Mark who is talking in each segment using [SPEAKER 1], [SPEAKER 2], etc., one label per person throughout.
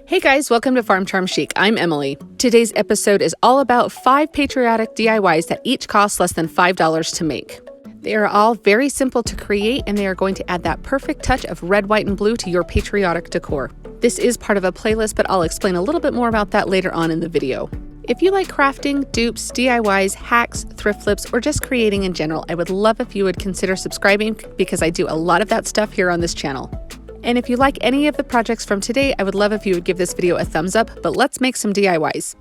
[SPEAKER 1] Hey guys, welcome to Farm Charm Chic. I'm Emily. Today's episode is all about 5 patriotic DIYs that each cost less than $5 to make. They are all very simple to create and they are going to add that perfect touch of red, white, and blue to your patriotic decor. This is part of a playlist, but I'll explain a little bit more about that later on in the video. If you like crafting, dupes, DIYs, hacks, thrift flips, or just creating in general, I would love if you would consider subscribing because I do a lot of that stuff here on this channel. And if you like any of the projects from today, I would love if you would give this video a thumbs up, but let's make some DIYs.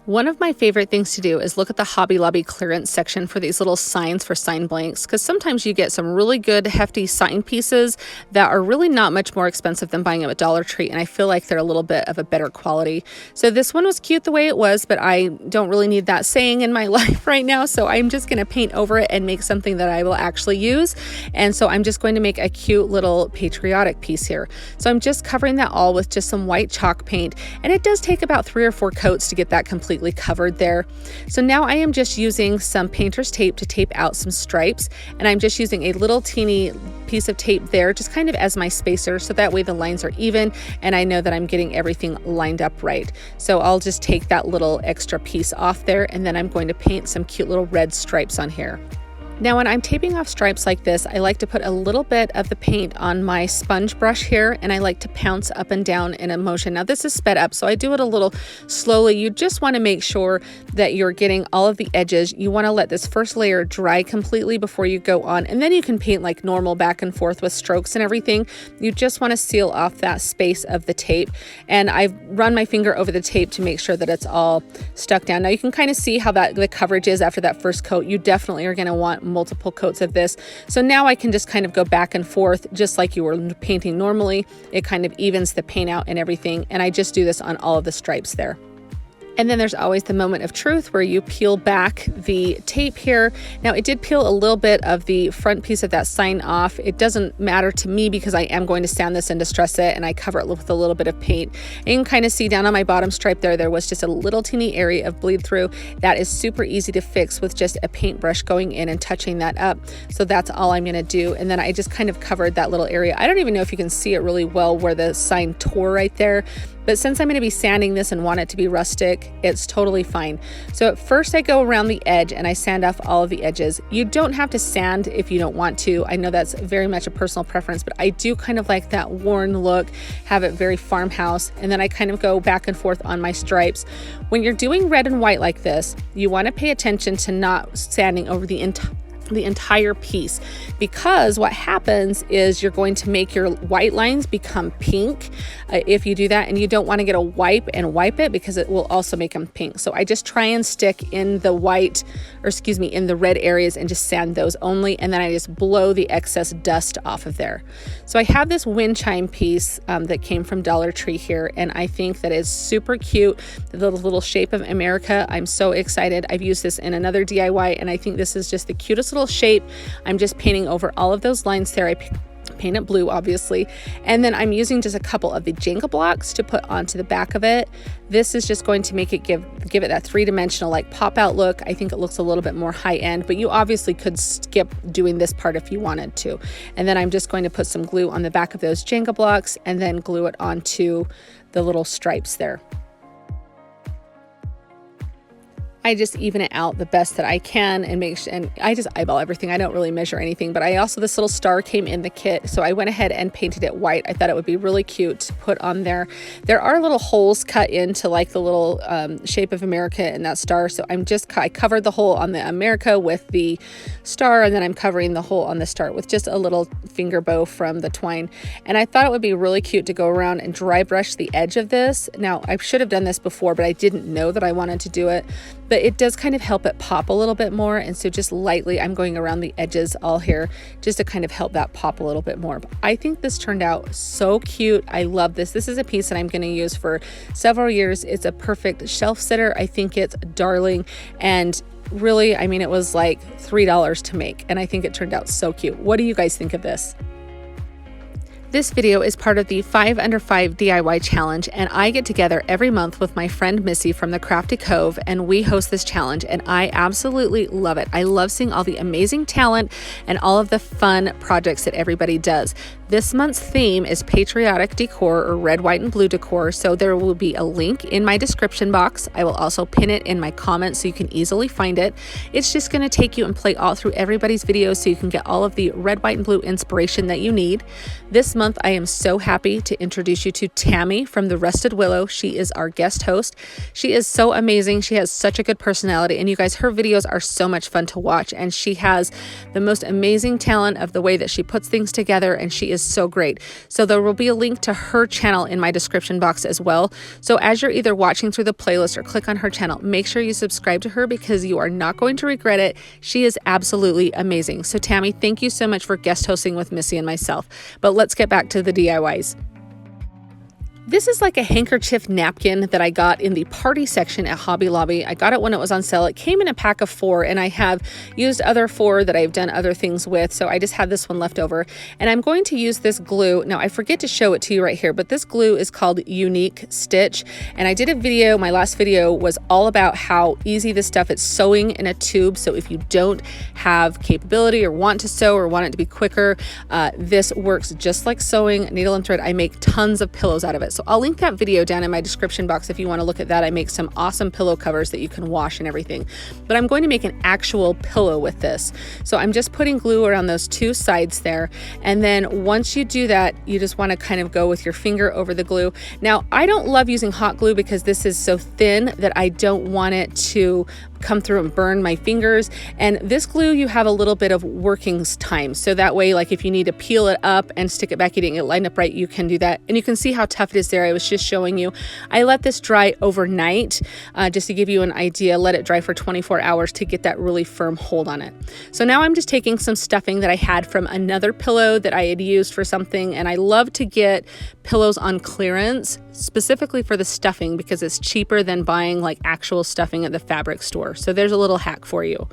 [SPEAKER 1] One of my favorite things to do is look at the Hobby Lobby clearance section for these little signs for sign blanks, because sometimes you get some really good hefty sign pieces that are really not much more expensive than buying them at Dollar Tree, and I feel like they're a little bit of a better quality. So this one was cute the way it was, but I don't really need that saying in my life right now, so I'm just going to paint over it and make something that I will actually use. And so I'm just going to make a cute little patriotic piece here. So I'm just covering that all with just some white chalk paint, and it does take about 3 or 4 coats to get that completely covered there. So now I am just using some painter's tape to tape out some stripes, and I'm just using a little teeny piece of tape there just kind of as my spacer, so that way the lines are even and I know that I'm getting everything lined up right. So I'll just take that little extra piece off there, and then I'm going to paint some cute little red stripes on here. Now when I'm taping off stripes like this, I like to put a little bit of the paint on my sponge brush here, and I like to pounce up and down in a motion. Now this is sped up, so I do it a little slowly. You just want to make sure that you're getting all of the edges. You want to let this first layer dry completely before you go on, and then you can paint like normal back and forth with strokes and everything. You just want to seal off that space of the tape, and I've run my finger over the tape to make sure that it's all stuck down. Now you can kind of see how the coverage is after that first coat. You definitely are going to want multiple coats of this. So now I can just kind of go back and forth just like you were painting normally. It kind of evens the paint out and everything, and I just do this on all of the stripes there. And then there's always the moment of truth where you peel back the tape here. Now it did peel a little bit of the front piece of that sign off. It doesn't matter to me because I am going to sand this and distress it, and I cover it with a little bit of paint. And you can kind of see down on my bottom stripe there was just a little teeny area of bleed through. That is super easy to fix with just a paintbrush going in and touching that up. So that's all I'm going to do. And then I just kind of covered that little area. I don't even know if you can see it really well where the sign tore right there. But since I'm going to be sanding this and want it to be rustic, it's totally fine. So at first I go around the edge and I sand off all of the edges. You don't have to sand if you don't want to. I know that's very much a personal preference, but I do kind of like that worn look, have it very farmhouse. And then I kind of go back and forth on my stripes. When you're doing red and white like this, you want to pay attention to not sanding over the entire piece, because what happens is you're going to make your white lines become pink if you do that, and you don't want to get a wipe and wipe it because it will also make them pink. So I just try and stick in the white, or excuse me, in the red areas and just sand those only, and then I just blow the excess dust off of there. So I have this wind chime piece that came from Dollar Tree here, and I think that is super cute. The little shape of America. I'm so excited. I've used this in another DIY, and I think this is just the cutest little shape. I'm just painting over all of those lines there. I paint it blue, obviously, and then I'm using just a couple of the Jenga blocks to put onto the back of it. This is just going to make it give it that 3-dimensional like pop out look. I think it looks a little bit more high end, but you obviously could skip doing this part if you wanted to. And then I'm just going to put some glue on the back of those Jenga blocks and then glue it onto the little stripes there. I just even it out the best that I can and make sure, and I just eyeball everything. I don't really measure anything, but I also, this little star came in the kit, so I went ahead and painted it white. I thought it would be really cute to put on there. There are little holes cut into like the little shape of America and that star, so I covered the hole on the America with the star, and then I'm covering the hole on the star with just a little finger bow from the twine. And I thought it would be really cute to go around and dry brush the edge of this. Now I should have done this before, but I didn't know that I wanted to do it. But it does kind of help it pop a little bit more, and so just lightly I'm going around the edges all here just to kind of help that pop a little bit more. But I think this turned out so cute. I love this. This is a piece that I'm going to use for several years. It's a perfect shelf sitter. I think it's darling, and really, I mean, it was like $3 to make, and I think it turned out so cute. What do you guys think of this? This video is part of the 5 Under 5 DIY challenge, and I get together every month with my friend Missy from the Crafty Cove, and we host this challenge, and I absolutely love it. I love seeing all the amazing talent and all of the fun projects that everybody does. This month's theme is Patriotic Decor, or red, white, and blue decor, so there will be a link in my description box. I will also pin it in my comments so you can easily find it. It's just going to take you and play all through everybody's videos so you can get all of the red, white, and blue inspiration that you need. This month, I am so happy to introduce you to Tammy from the Rusted Willow. She is our guest host. She is so amazing. She has such a good personality, and you guys, her videos are so much fun to watch, and she has the most amazing talent of the way that she puts things together, and she is so great. So there will be a link to her channel in my description box as well. So as you're either watching through the playlist or click on her channel, make sure you subscribe to her because you are not going to regret it. She is absolutely amazing. So Tammy, thank you so much for guest hosting with Missy and myself. But let's get back to the DIYs. This is like a handkerchief napkin that I got in the party section at Hobby Lobby. I got it when it was on sale. It came in a pack of 4, and I have used other 4 that I've done other things with, so I just had this one left over. And I'm going to use this glue. Now, I forget to show it to you right here, but this glue is called Unique Stitch. And I did a video, my last video was all about how easy this stuff is sewing in a tube. So if you don't have capability or want to sew or want it to be quicker, this works just like sewing, needle and thread. I make tons of pillows out of it. So I'll link that video down in my description box if you want to look at that. I make some awesome pillow covers that you can wash and everything. But I'm going to make an actual pillow with this. So I'm just putting glue around those 2 sides there. And then once you do that, you just want to kind of go with your finger over the glue. Now, I don't love using hot glue because this is so thin that I don't want it to come through and burn my fingers. And this glue, you have a little bit of working time. So that way, like if you need to peel it up and stick it back, you didn't get it lined up right, you can do that. And you can see how tough it is there. I was just showing you. I let this dry overnight, just to give you an idea. Let it dry for 24 hours to get that really firm hold on it. So now I'm just taking some stuffing that I had from another pillow that I had used for something. And I love to get pillows on clearance, specifically for the stuffing, because it's cheaper than buying like actual stuffing at the fabric store. So there's a little hack for you.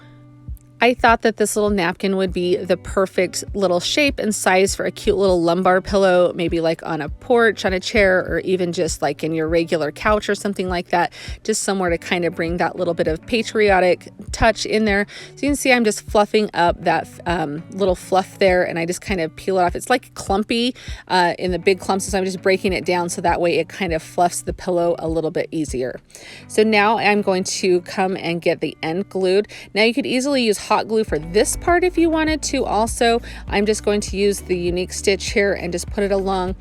[SPEAKER 1] I thought that this little napkin would be the perfect little shape and size for a cute little lumbar pillow, maybe like on a porch, on a chair, or even just like in your regular couch or something like that, just somewhere to kind of bring that little bit of patriotic touch in there. So you can see I'm just fluffing up that little fluff there, and I just kind of peel it off. It's like clumpy in the big clumps, so I'm just breaking it down so that way it kind of fluffs the pillow a little bit easier. So now I'm going to come and get the end glued. Now you could easily use hot glue for this part if you wanted to. Also, I'm just going to use the Unique Stitch here and just put it along.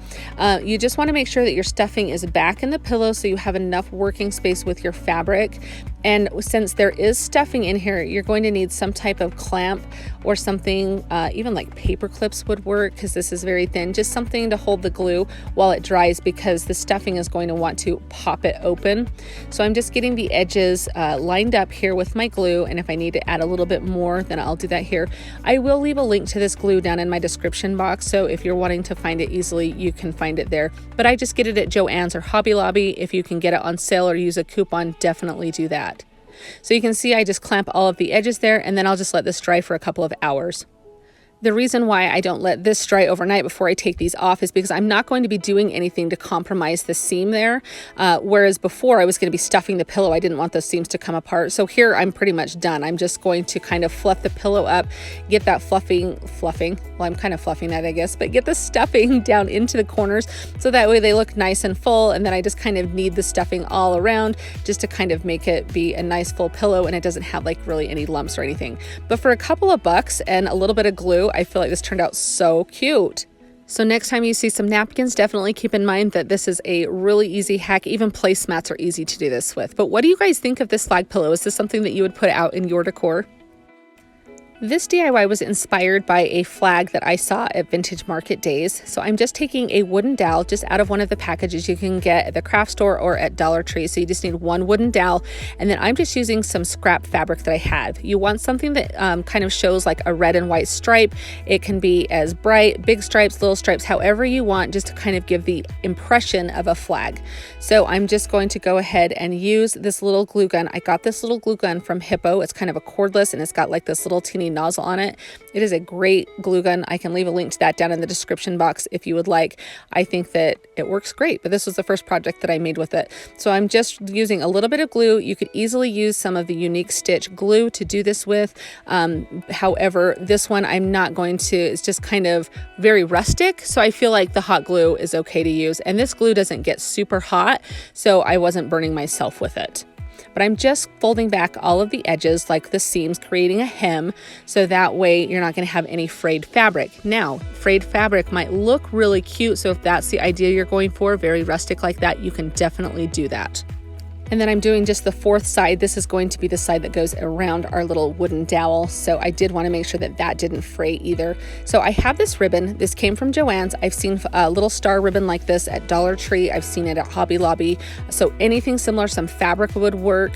[SPEAKER 1] You just want to make sure that your stuffing is back in the pillow so you have enough working space with your fabric. And since there is stuffing in here, you're going to need some type of clamp or something, even like paper clips would work because this is very thin, just something to hold the glue while it dries because the stuffing is going to want to pop it open. So I'm just getting the edges lined up here with my glue, and if I need to add a little bit more, then I'll do that here. I will leave a link to this glue down in my description box, so if you're wanting to find it easily, you can find it there. But I just get it at JoAnns or Hobby Lobby. If you can get it on sale or use a coupon, definitely do that. So you can see I just clamp all of the edges there, and then I'll just let this dry for a couple of hours. The reason why I don't let this dry overnight before I take these off is because I'm not going to be doing anything to compromise the seam there. Whereas before I was going to be stuffing the pillow. I didn't want those seams to come apart. So here I'm pretty much done. I'm just going to kind of fluff the pillow up, get that fluffing. Well, I'm kind of fluffing that, I guess, but get the stuffing down into the corners so that way they look nice and full. And then I just kind of knead the stuffing all around just to kind of make it be a nice full pillow, and it doesn't have like really any lumps or anything. But for a couple of bucks and a little bit of glue, I feel like this turned out so cute. So next time you see some napkins, definitely keep in mind that this is a really easy hack. Even placemats are easy to do this with. But what do you guys think of this flag pillow? Is this something that you would put out in your decor? This DIY was inspired by a flag that I saw at Vintage Market Days. So I'm just taking a wooden dowel just out of one of the packages you can get at the craft store or at Dollar Tree. So you just need one wooden dowel, and then I'm just using some scrap fabric that I had. You want something that kind of shows like a red and white stripe. It can be as bright, big stripes, little stripes, however you want, just to kind of give the impression of a flag. So I'm just going to go ahead and use this little glue gun. I got this little glue gun from Hippo. It's kind of a cordless, and it's got like this little teeny nozzle on it. It is a great glue gun. I can leave a link to that down in the description box if you would like. I think that it works great, but this was the first project that I made with it. So I'm just using a little bit of glue. You could easily use some of the Unique Stitch glue to do this with. However, this one I'm not going to, it's just kind of very rustic. So I feel like the hot glue is okay to use. And this glue doesn't get super hot, so I wasn't burning myself with it. But I'm just folding back all of the edges, like the seams, creating a hem, so that way you're not going to have any frayed fabric. Now, frayed fabric might look really cute, so if that's the idea you're going for, very rustic like that, you can definitely do that. And then I'm doing just the fourth side. This is going to be the side that goes around our little wooden dowel. So I did want to make sure that that didn't fray either. So I have this ribbon. This came from JoAnns. I've seen a little star ribbon like this at Dollar Tree. I've seen it at Hobby Lobby. So anything similar, some fabric would work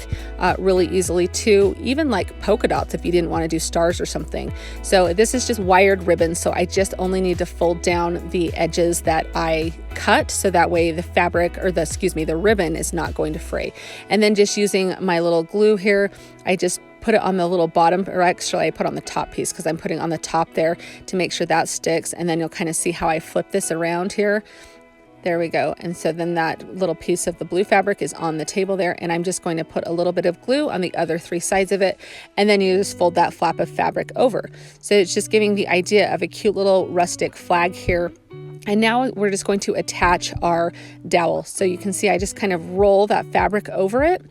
[SPEAKER 1] really easily too. Even like polka dots if you didn't want to do stars or something. So this is just wired ribbon. So I just only need to fold down the edges that I cut, so that way the fabric, or the ribbon is not going to fray. And then just using my little glue here, I just put it on the little bottom, or actually I put on the top piece because I'm putting on the top there to make sure that sticks. And then you'll kind of see how I flip this around here. There we go. And so then that little piece of the blue fabric is on the table there, and I'm just going to put a little bit of glue on the other three sides of it, and then you just fold that flap of fabric over. So it's just giving the idea of a cute little rustic flag here. And now we're just going to attach our dowel. So you can see I just kind of roll that fabric over it,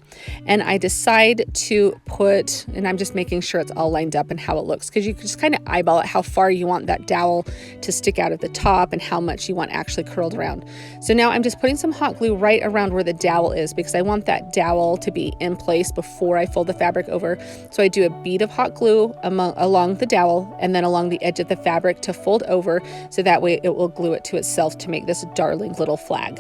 [SPEAKER 1] and I decide to put, and I'm just making sure it's all lined up and how it looks, because you can just kind of eyeball it how far you want that dowel to stick out of the top and how much you want actually curled around. So now I'm just putting some hot glue right around where the dowel is, because I want that dowel to be in place before I fold the fabric over. So I do a bead of hot glue along the dowel and then along the edge of the fabric to fold over, so that way it will glue it to itself to make this darling little flag.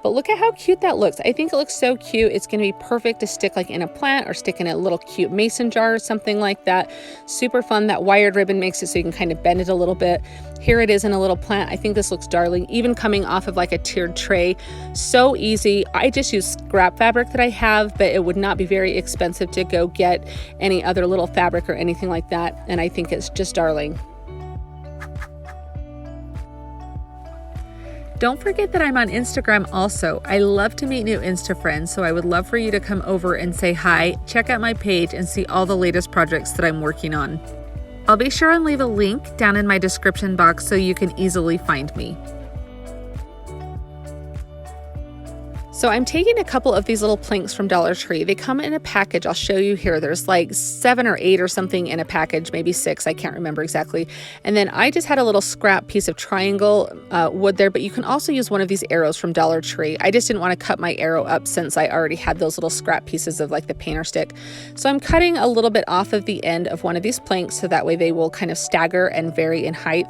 [SPEAKER 1] But look at how cute that looks. I think it looks so cute. It's going to be perfect to stick like in a plant or stick in a little cute mason jar or something like that. Super fun. That wired ribbon makes it so you can kind of bend it a little bit. Here it is in a little plant. I think this looks darling, even coming off of like a tiered tray. So easy. I just use scrap fabric that I have, but it would not be very expensive to go get any other little fabric or anything like that. And I think it's just darling. Don't forget that I'm on Instagram also. I love to meet new Insta friends, so I would love for you to come over and say hi, check out my page, and see all the latest projects that I'm working on. I'll be sure and leave a link down in my description box so you can easily find me. So I'm taking a couple of these little planks from Dollar Tree. They come in a package. I'll show you here. There's like 7 or 8 or something in a package, maybe 6. I can't remember exactly. And then I just had a little scrap piece of triangle wood there, but you can also use one of these arrows from Dollar Tree. I just didn't want to cut my arrow up since I already had those little scrap pieces of like the painter stick. So I'm cutting a little bit off of the end of one of these planks so that way they will kind of stagger and vary in height.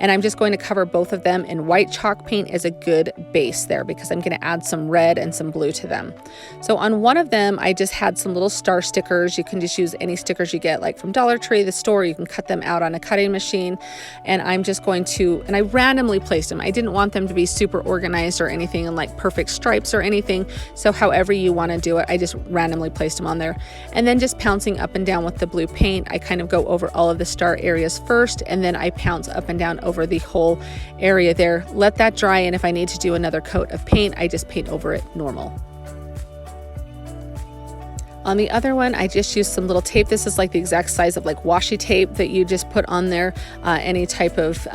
[SPEAKER 1] And I'm just going to cover both of them in white chalk paint as a good base there, because I'm going to add some red and some blue to them. So on one of them, I just had some little star stickers. You can just use any stickers you get like from Dollar Tree, the store. You can cut them out on a cutting machine. And I'm just going to, and I randomly placed them. I didn't want them to be super organized or anything and like perfect stripes or anything. So however you want to do it, I just randomly placed them on there. And then just pouncing up and down with the blue paint, I kind of go over all of the star areas first, and then I pounce up and down over the whole area there. Let that dry, and if I need to do another coat of paint, I just paint over it normal. On the other one, I just used some little tape. This is like the exact size of like washi tape that you just put on there, any type of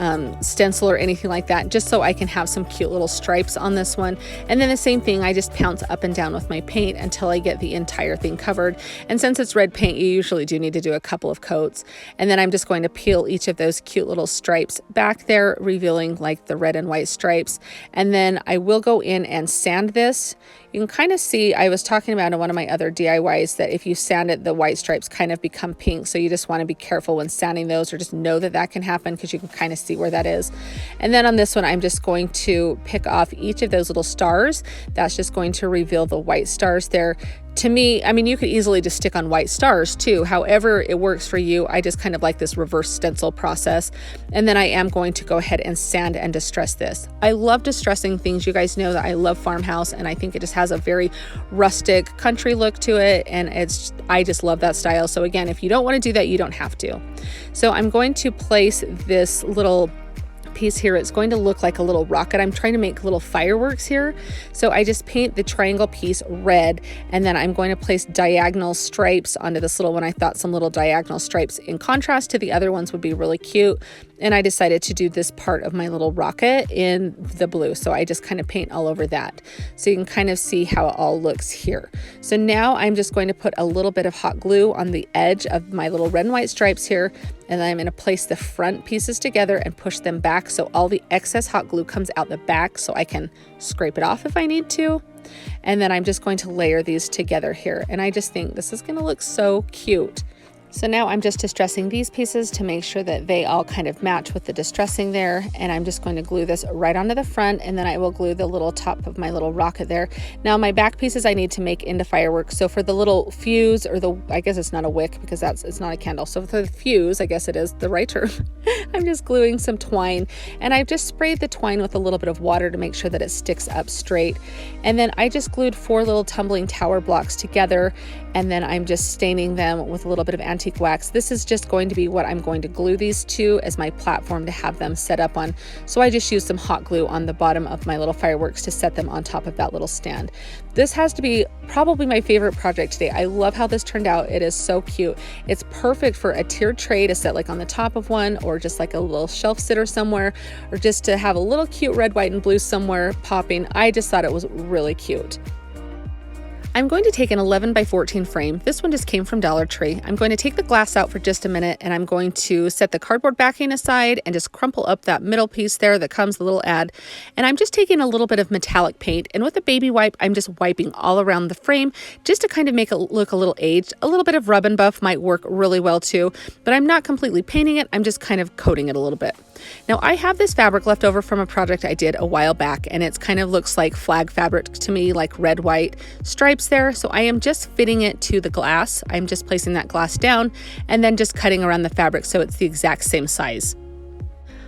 [SPEAKER 1] stencil or anything like that, just so I can have some cute little stripes on this one. And then the same thing, I just pounce up and down with my paint until I get the entire thing covered. And since it's red paint, you usually do need to do a couple of coats. And then I'm just going to peel each of those cute little stripes back there, revealing like the red and white stripes. And then I will go in and sand this. You can kind of see, I was talking about in one of my other DIYs that if you sand it, the white stripes kind of become pink. So you just want to be careful when sanding those, or just know that that can happen, because you can kind of see where that is. And then on this one, I'm just going to pick off each of those little stars. That's just going to reveal the white stars there to me, I mean, you could easily just stick on white stars too. However it works for you, I just kind of like this reverse stencil process. And then I am going to go ahead and sand and distress this. I love distressing things. You guys know that I love Farmhouse, and I think it just has a very rustic country look to it. And I just love that style. So again, if you don't want to do that, you don't have to. So I'm going to place this little piece here. It's going to look like a little rocket. I'm trying to make little fireworks here. So I just paint the triangle piece red, and then I'm going to place diagonal stripes onto this little one. I thought some little diagonal stripes in contrast to the other ones would be really cute. And I decided to do this part of my little rocket in the blue. So I just kind of paint all over that. So you can kind of see how it all looks here. So now I'm just going to put a little bit of hot glue on the edge of my little red and white stripes here. And then I'm going to place the front pieces together and push them back so all the excess hot glue comes out the back, so I can scrape it off if I need to. And then I'm just going to layer these together here. And I just think this is going to look so cute. So now I'm just distressing these pieces to make sure that they all kind of match with the distressing there. And I'm just going to glue this right onto the front, and then I will glue the little top of my little rocket there. Now my back pieces I need to make into fireworks. So for the little fuse, or I guess it's not a wick because it's not a candle. So for the fuse, I guess it is the right term. I'm just gluing some twine, and I've just sprayed the twine with a little bit of water to make sure that it sticks up straight. And then I just glued 4 little tumbling tower blocks together, and then I'm just staining them with a little bit of antique wax. This is just going to be what I'm going to glue these to as my platform to have them set up on. So I just used some hot glue on the bottom of my little fireworks to set them on top of that little stand. This has to be probably my favorite project today. I love how this turned out. It is so cute. It's perfect for a tiered tray to set like on the top of one, or just like a little shelf sitter somewhere, or just to have a little cute red, white, and blue somewhere popping. I just thought it was really cute. I'm going to take an 11 by 14 frame. This one just came from Dollar Tree. I'm going to take the glass out for just a minute, and I'm going to set the cardboard backing aside and just crumple up that middle piece there that comes the little ad. And I'm just taking a little bit of metallic paint, and with a baby wipe, I'm just wiping all around the frame just to kind of make it look a little aged. A little bit of rub and buff might work really well too, but I'm not completely painting it. I'm just kind of coating it a little bit. Now I have this fabric left over from a project I did a while back, and it's kind of looks like flag fabric to me, like red, white stripes there. So I am just fitting it to the glass. I'm just placing that glass down and then just cutting around the fabric so it's the exact same size.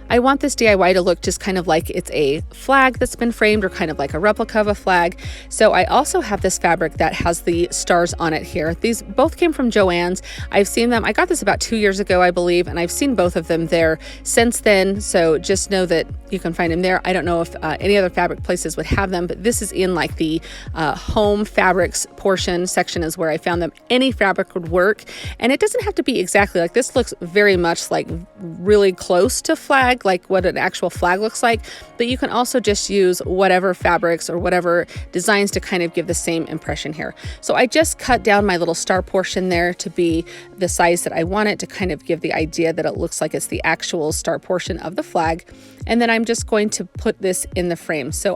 [SPEAKER 1] I want this DIY to look just kind of like it's a flag that's been framed, or kind of like a replica of a flag. So I also have this fabric that has the stars on it here. These both came from JoAnns. I've seen them. I got this about 2 years ago, I believe, and I've seen both of them there since then. So just know that you can find them there. I don't know if any other fabric places would have them, but this is in like the home fabrics portion section is where I found them. Any fabric would work, and it doesn't have to be exactly like this. Looks very much like really close to flag, like what an actual flag looks like, but you can also just use whatever fabrics or whatever designs to kind of give the same impression here. So I just cut down my little star portion there to be the size that I want it, to kind of give the idea that it looks like it's the actual star portion of the flag. And then I'm just going to put this in the frame. So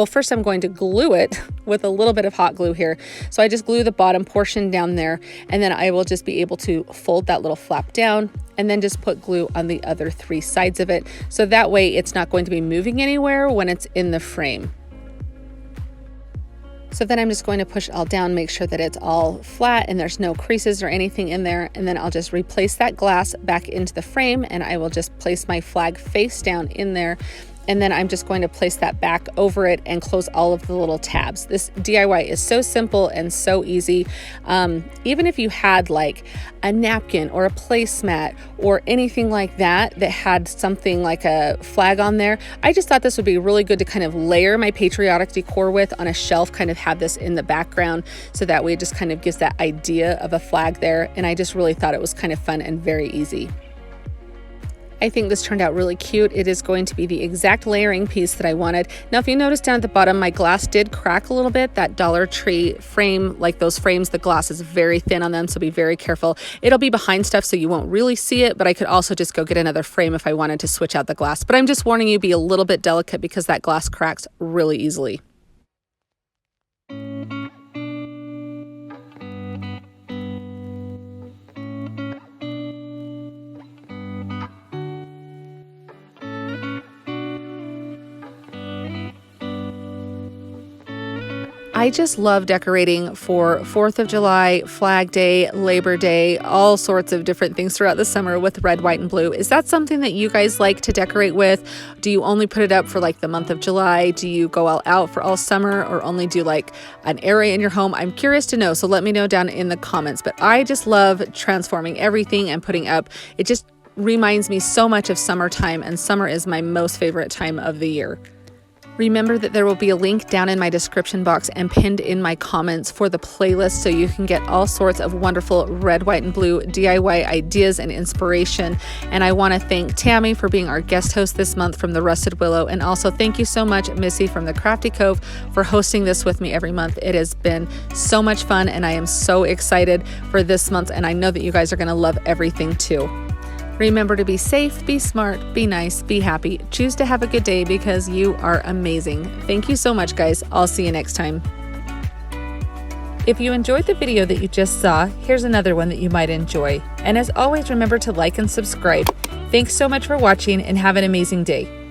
[SPEAKER 1] first I'm going to glue it with a little bit of hot glue here. So I just glue the bottom portion down there, and then I will just be able to fold that little flap down and then just put glue on the other 3 sides of it. So that way it's not going to be moving anywhere when it's in the frame. So then I'm just going to push it all down, make sure that it's all flat and there's no creases or anything in there. And then I'll just replace that glass back into the frame, and I will just place my flag face down in there. And then I'm just going to place that back over it and close all of the little tabs. This DIY is so simple and so easy. Even if you had like a napkin or a placemat or anything like that that had something like a flag on there, I just thought this would be really good to kind of layer my Patriotic decor with on a shelf, kind of have this in the background, so that way it just kind of gives that idea of a flag there. And I just really thought it was kind of fun and very easy. I think this turned out really cute. It is going to be the exact layering piece that I wanted. Now, if you notice down at the bottom, my glass did crack a little bit. That Dollar Tree frame, like those frames, the glass is very thin on them, so be very careful. It'll be behind stuff, so you won't really see it, but I could also just go get another frame if I wanted to switch out the glass. But I'm just warning you, be a little bit delicate because that glass cracks really easily. I just love decorating for 4th of July, Flag Day, Labor Day, all sorts of different things throughout the summer with red, white, and blue. Is that something that you guys like to decorate with? Do you only put it up for like the month of July? Do you go all out for all summer or only do like an area in your home? I'm curious to know, so let me know down in the comments. But I just love transforming everything and putting up. It just reminds me so much of summertime, and summer is my most favorite time of the year. Remember that there will be a link down in my description box and pinned in my comments for the playlist so you can get all sorts of wonderful red, white, and blue DIY ideas and inspiration. And I want to thank Tammy for being our guest host this month from the Rusted Willow. And also thank you so much, Missy from the Crafty Cove, for hosting this with me every month. It has been so much fun and I am so excited for this month. And I know that you guys are going to love everything too. Remember to be safe, be smart, be nice, be happy. Choose to have a good day because you are amazing. Thank you so much, guys. I'll see you next time. If you enjoyed the video that you just saw, here's another one that you might enjoy. And as always, remember to like and subscribe. Thanks so much for watching and have an amazing day.